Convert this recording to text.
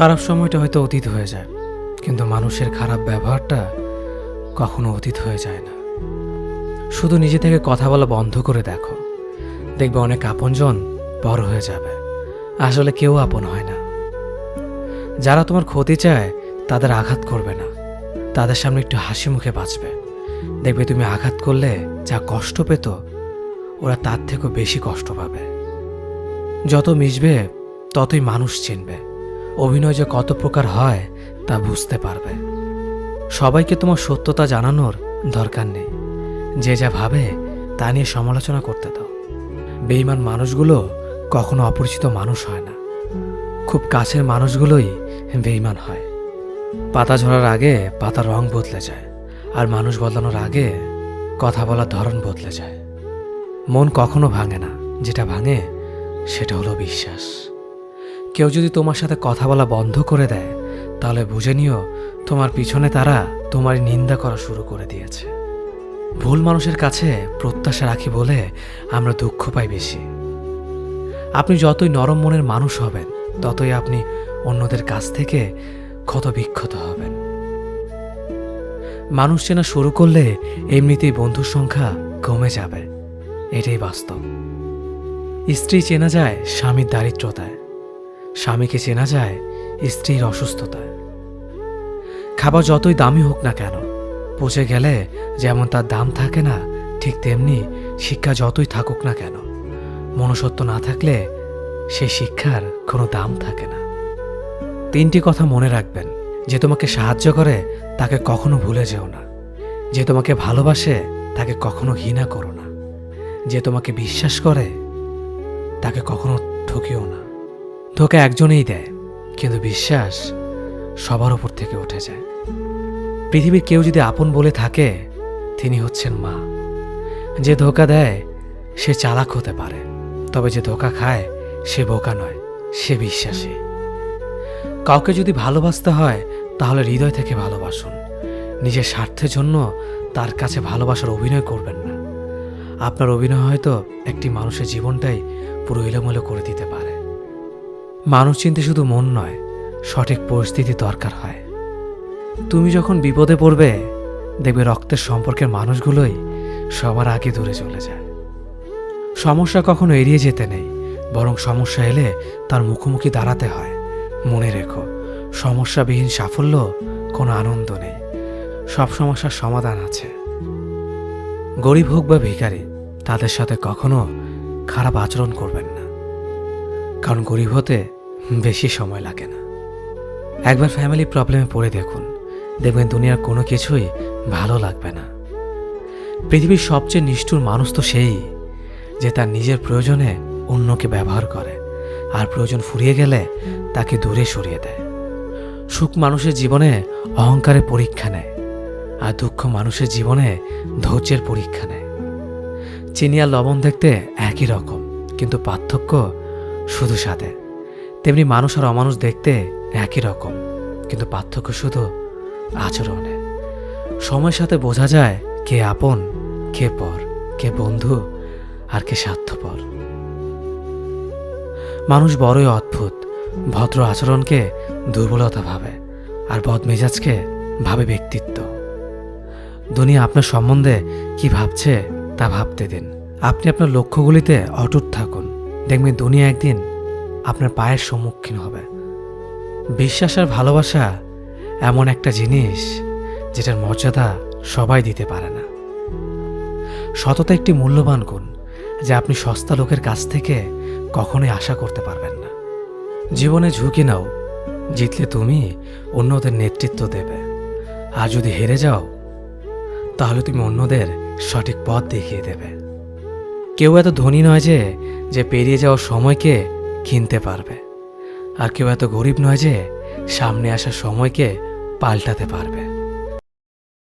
খারাপ সময়টা হয়তো অতীত হয়ে যায়, কিন্তু মানুষের খারাপ ব্যবহারটা কখনো অতীত হয়ে যায় না। শুধু নিজে থেকে কথা বলা বন্ধ করে দেখো, দেখবে অনেক আপনজন বড় হয়ে যাবে। আসলে কেউ আপন হয় না। যারা তোমার ক্ষতি চায় তাদের আঘাত করবে না, তাদের সামনে একটু হাসি মুখে বাঁচবে। দেখবে তুমি আঘাত করলে যা কষ্ট পেত, ওরা তার থেকেও বেশি কষ্ট পাবে। যত মিশবে ততই মানুষ চিনবে। অভিনয় যে কত প্রকার হয় তা বুঝতে পারবে। সবাইকে তোমার সত্যতা জানানোর দরকার নেই। যে যা ভাবে তা নিয়ে সমালোচনা করতে দাও। বেঈমান মানুষগুলো কখনো অপরিচিত মানুষ হয় না, খুব কাছের মানুষগুলোই বেঈমান হয়। পাতা ঝরার আগে পাতার রং বদলে যায়, আর মানুষ বদলানোর আগে কথা বলার ধরন বদলে যায়। মন কখনো ভাঙে না, যেটা ভাঙে সেটা হলো বিশ্বাস। কেউ যদি তোমার সাথে কথা বলা বন্ধ করে দেয়, তাহলে বুঝে নিও তোমার পিছনে তারা তোমার নিন্দা করা শুরু করে দিয়েছে। ভুল মানুষের কাছে প্রত্যাশা রাখি বলে আমরা দুঃখ পাই বেশি। আপনি যতই নরম মনের মানুষ হবেন, ততই আপনি অন্যদের কাছ থেকে ক্ষত বিক্ষত হবেন। মানুষ চেনা শুরু করলে এমনিতেই বন্ধুর সংখ্যা কমে যাবে, এটাই বাস্তব। স্ত্রী চেনা যায় স্বামীর দারিদ্রতায়, স্বামীকে চেনা যায় স্ত্রীর অসুস্থতায়। খাবার যতই দামি হোক না কেন, পচে গেলে যেমন তার দাম থাকে না, ঠিক তেমনি শিক্ষা যতই থাকুক না কেন, মনুষ্যত্ব না থাকলে সেই শিক্ষার কোনো দাম থাকে না। 3টি কথা মনে রাখবেন। যে তোমাকে সাহায্য করে তাকে কখনো ভুলে যেও না। যে তোমাকে ভালোবাসে তাকে কখনো ঘৃণা করো না। যে তোমাকে বিশ্বাস করে তাকে কখনো ঠকিও না। ধোঁকা একজনেই দেয়, কিন্তু বিশ্বাস সবার উপর থেকে উঠে যায়। পৃথিবীর কেউ যদি আপন বলে থাকে, তিনি হচ্ছেন মা। যে ধোঁকা দেয় সে চালাক হতে পারে, তবে যে ধোঁকা খায় সে বোকা নয়, সে বিশ্বাসী। কাউকে যদি ভালোবাসতে হয় তাহলে হৃদয় থেকে ভালোবাসুন। নিজের স্বার্থের জন্য তার কাছে ভালোবাসার অভিনয় করবেন না। আপনার অভিনয় হয়তো একটি মানুষের জীবনটাই পুরো এলোমেলো করে দিতে পারে। মানুষ চিনতে শুধু মন নয়, সঠিক পরিস্থিতি দরকার হয়। তুমি যখন বিপদে পড়বে, দেখবে রক্তের সম্পর্কের মানুষগুলোই সবার আগে দূরে চলে যায়। সমস্যা কখনো এড়িয়ে যেতে নেই, বরং সমস্যা এলে তার মুখোমুখি দাঁড়াতে হয়। মনে রেখো, সমস্যাবিহীন সাফল্য কোনো আনন্দ নেই। সব সমস্যার সমাধান আছে। গরিব হোক বা ভিখারি, তাদের সাথে কখনো খারাপ আচরণ করবেন না, কারণ গরিব হতে বেশি সময় লাগে না। একবার ফ্যামিলি প্রবলেমে পড়ে দেখুন, দেখবেন দুনিয়ার কোনো কিছুই ভালো লাগবে না। পৃথিবীর সবচেয়ে নিষ্ঠুর মানুষ তো সেই, যে তার নিজের প্রয়োজনে অন্যকে ব্যবহার করে, আর প্রয়োজন ফুরিয়ে গেলে তাকে দূরে সরিয়ে দেয়। সুখ মানুষের জীবনে অহংকারের পরীক্ষা নেয়, আর দুঃখ মানুষের জীবনে ধৈর্যের পরীক্ষা নেয়। চিনি আর লবণ দেখতে একই রকম, কিন্তু পার্থক্য শুধু স্বাদে। তেমনি মানুষ আর অমানুষ দেখতে একই রকম, কিন্তু পার্থক্য শুধু আচরণে। সময়ের সাথে বোঝা যায় কে আপন, কে পর, কে বন্ধু আর কে স্বার্থপর। মানুষ বড়ই অদ্ভুত। ভদ্র আচরণকে দুর্বলতা ভাবে, আর বদমেজাজকে ভাবে ব্যক্তিত্ব। দুনিয়া আপনার সম্বন্ধে কি ভাবছে তা ভাবতে দিন। আপনি আপনার লক্ষ্যগুলিতে অটুট থাকুন, দেখবেন দুনিয়া একদিন আপনার পায়ের সম্মুখীন হবে। বিশ্বাস আর ভালোবাসা এমন একটা জিনিস যেটার মর্যাদা সবাই দিতে পারে না। সততা একটি মূল্যবান গুণ, যা আপনি সস্তা লোকের কাছ থেকে কখনোই আশা করতে পারবেন না। জীবনে ঝুঁকি নাও, জিতলে তুমি অন্যদের নেতৃত্ব দেবে, আর যদি হেরে যাও তাহলে তুমি অন্যদের সঠিক পথ দেখিয়ে দেবে। কেউ এত ধনী নয় যে পেরিয়ে যাওয়ার সময়কে কিনতে পারবে, আর কেউ এত গরিব নয় যে সামনে আসা সময়কে পাল্টাতে পারবে।